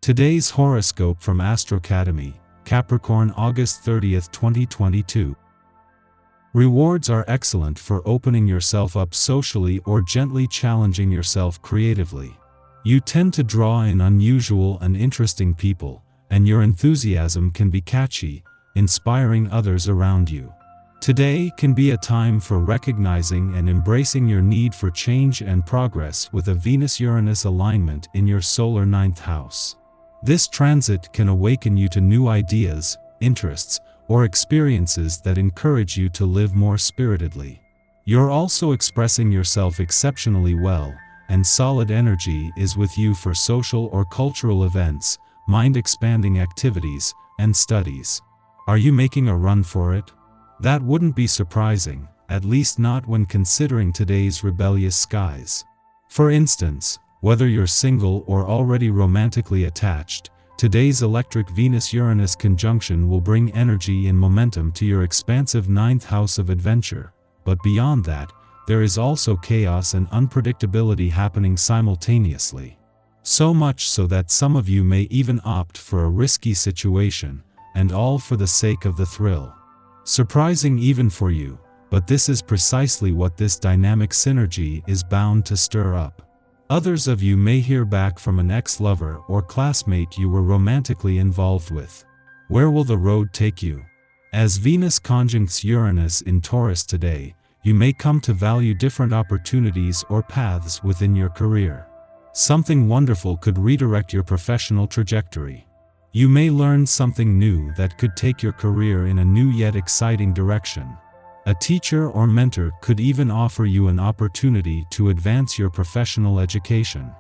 Today's horoscope from Astrocademy, Capricorn August 30th, 2022. Rewards are excellent for opening yourself up socially or gently challenging yourself creatively. You tend to draw in unusual and interesting people, and your enthusiasm can be catchy, inspiring others around you. Today can be a time for recognizing and embracing your need for change and progress with a Venus-Uranus alignment in your solar 9th house. This transit can awaken you to new ideas, interests, or experiences that encourage you to live more spiritedly. You're also expressing yourself exceptionally well, and solid energy is with you for social or cultural events, mind-expanding activities, and studies. Are you making a run for it? That wouldn't be surprising, at least not when considering today's rebellious skies. For instance, whether you're single or already romantically attached, today's electric Venus-Uranus conjunction will bring energy and momentum to your expansive 9th house of adventure. But beyond that, there is also chaos and unpredictability happening simultaneously. So much so that some of you may even opt for a risky situation, and all for the sake of the thrill. Surprising even for you, but this is precisely what this dynamic synergy is bound to stir up. Others of you may hear back from an ex-lover or classmate you were romantically involved with. Where will the road take you? As Venus conjuncts Uranus in Taurus today, you may come to value different opportunities or paths within your career. Something wonderful could redirect your professional trajectory. You may learn something new that could take your career in a new yet exciting direction. A teacher or mentor could even offer you an opportunity to advance your professional education.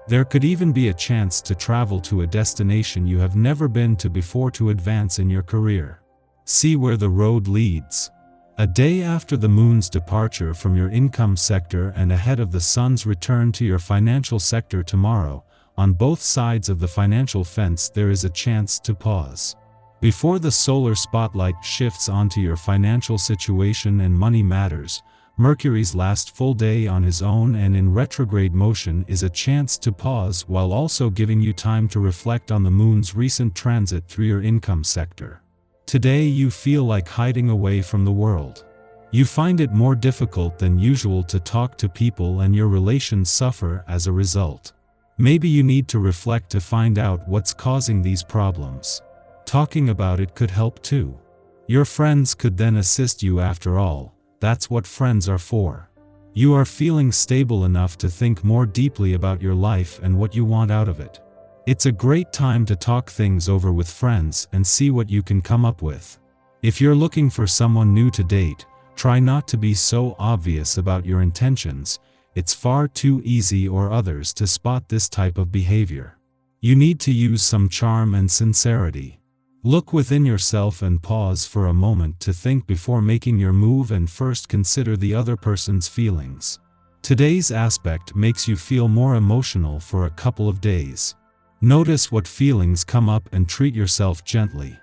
There could even be a chance to travel to a destination you have never been to before to advance in your career. See where the road leads. A day after the moon's departure from your income sector and ahead of the sun's return to your financial sector tomorrow, on both sides of the financial fence there is a chance to pause. Before the solar spotlight shifts onto your financial situation and money matters, Mercury's last full day on his own and in retrograde motion is a chance to pause while also giving you time to reflect on the moon's recent transit through your income sector. Today you feel like hiding away from the world. You find it more difficult than usual to talk to people and your relations suffer as a result. Maybe you need to reflect to find out what's causing these problems. Talking about it could help too. Your friends could then assist you after all, that's what friends are for. You are feeling stable enough to think more deeply about your life and what you want out of it. It's a great time to talk things over with friends and see what you can come up with. If you're looking for someone new to date, try not to be so obvious about your intentions. It's far too easy or others to spot this type of behavior. You need to use some charm and sincerity. Look within yourself and pause for a moment to think before making your move and first consider the other person's feelings. Today's aspect makes you feel more emotional for a couple of days. Notice what feelings come up and treat yourself gently.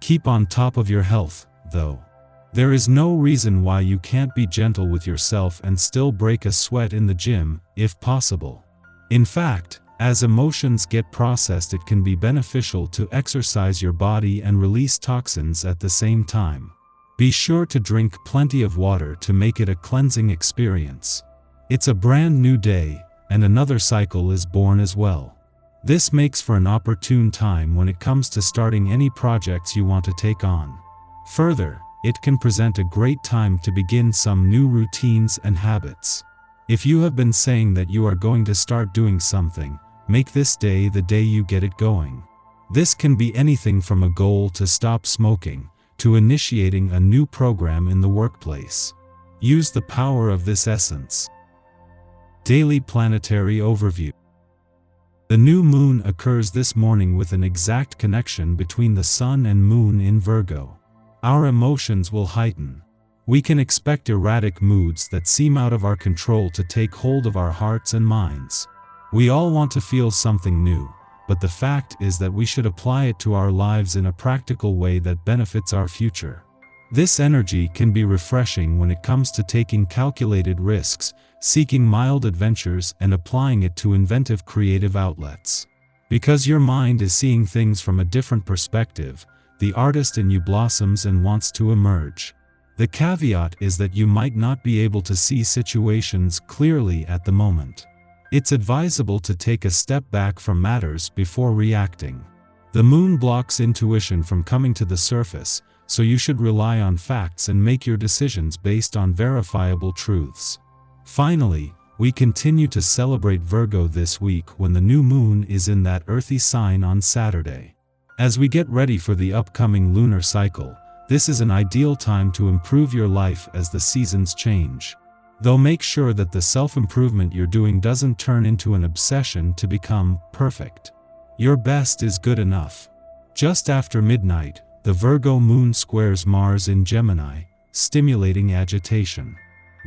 Keep on top of your health, though. There is no reason why you can't be gentle with yourself and still break a sweat in the gym, if possible. In fact, as emotions get processed, it can be beneficial to exercise your body and release toxins at the same time. Be sure to drink plenty of water to make it a cleansing experience. It's a brand new day, and another cycle is born as well. This makes for an opportune time when it comes to starting any projects you want to take on. Further, it can present a great time to begin some new routines and habits. If you have been saying that you are going to start doing something, make this day the day you get it going. This can be anything from a goal to stop smoking, to initiating a new program in the workplace. Use the power of this essence. Daily Planetary Overview. The new moon occurs this morning with an exact connection between the sun and moon in Virgo. Our emotions will heighten. We can expect erratic moods that seem out of our control to take hold of our hearts and minds. We all want to feel something new, but the fact is that we should apply it to our lives in a practical way that benefits our future. This energy can be refreshing when it comes to taking calculated risks, seeking mild adventures and applying it to inventive creative outlets. Because your mind is seeing things from a different perspective, the artist in you blossoms and wants to emerge. The caveat is that you might not be able to see situations clearly at the moment. It's advisable to take a step back from matters before reacting. The moon blocks intuition from coming to the surface, so you should rely on facts and make your decisions based on verifiable truths. Finally, we continue to celebrate Virgo this week when the new moon is in that earthy sign on Saturday. As we get ready for the upcoming lunar cycle, this is an ideal time to improve your life as the seasons change. Though make sure that the self-improvement you're doing doesn't turn into an obsession to become perfect. Your best is good enough. Just after midnight, the Virgo moon squares Mars in Gemini, stimulating agitation.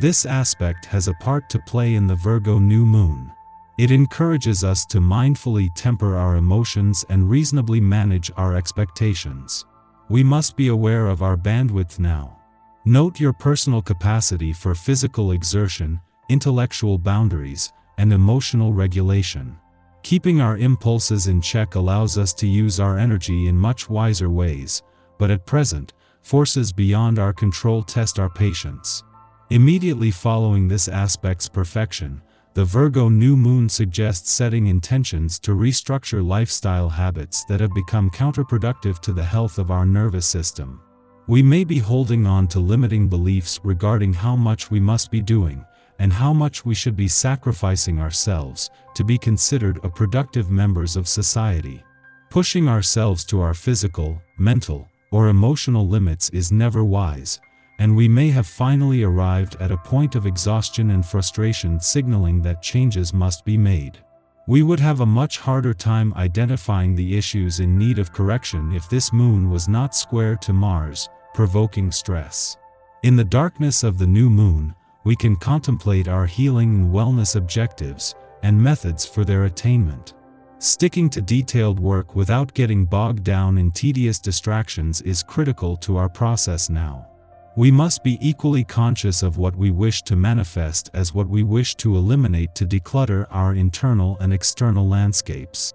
This aspect has a part to play in the Virgo new moon. It encourages us to mindfully temper our emotions and reasonably manage our expectations. We must be aware of our bandwidth now. Note your personal capacity for physical exertion, intellectual boundaries, and emotional regulation. Keeping our impulses in check allows us to use our energy in much wiser ways, but at present, forces beyond our control test our patience. Immediately following this aspect's perfection, the Virgo new moon suggests setting intentions to restructure lifestyle habits that have become counterproductive to the health of our nervous system. We may be holding on to limiting beliefs regarding how much we must be doing, and how much we should be sacrificing ourselves to be considered a productive members of society. Pushing ourselves to our physical, mental, or emotional limits is never wise, and we may have finally arrived at a point of exhaustion and frustration signaling that changes must be made. We would have a much harder time identifying the issues in need of correction if this moon was not square to Mars, provoking stress. In the darkness of the new moon, we can contemplate our healing and wellness objectives and methods for their attainment. Sticking to detailed work without getting bogged down in tedious distractions is critical to our process now. We must be equally conscious of what we wish to manifest as what we wish to eliminate to declutter our internal and external landscapes.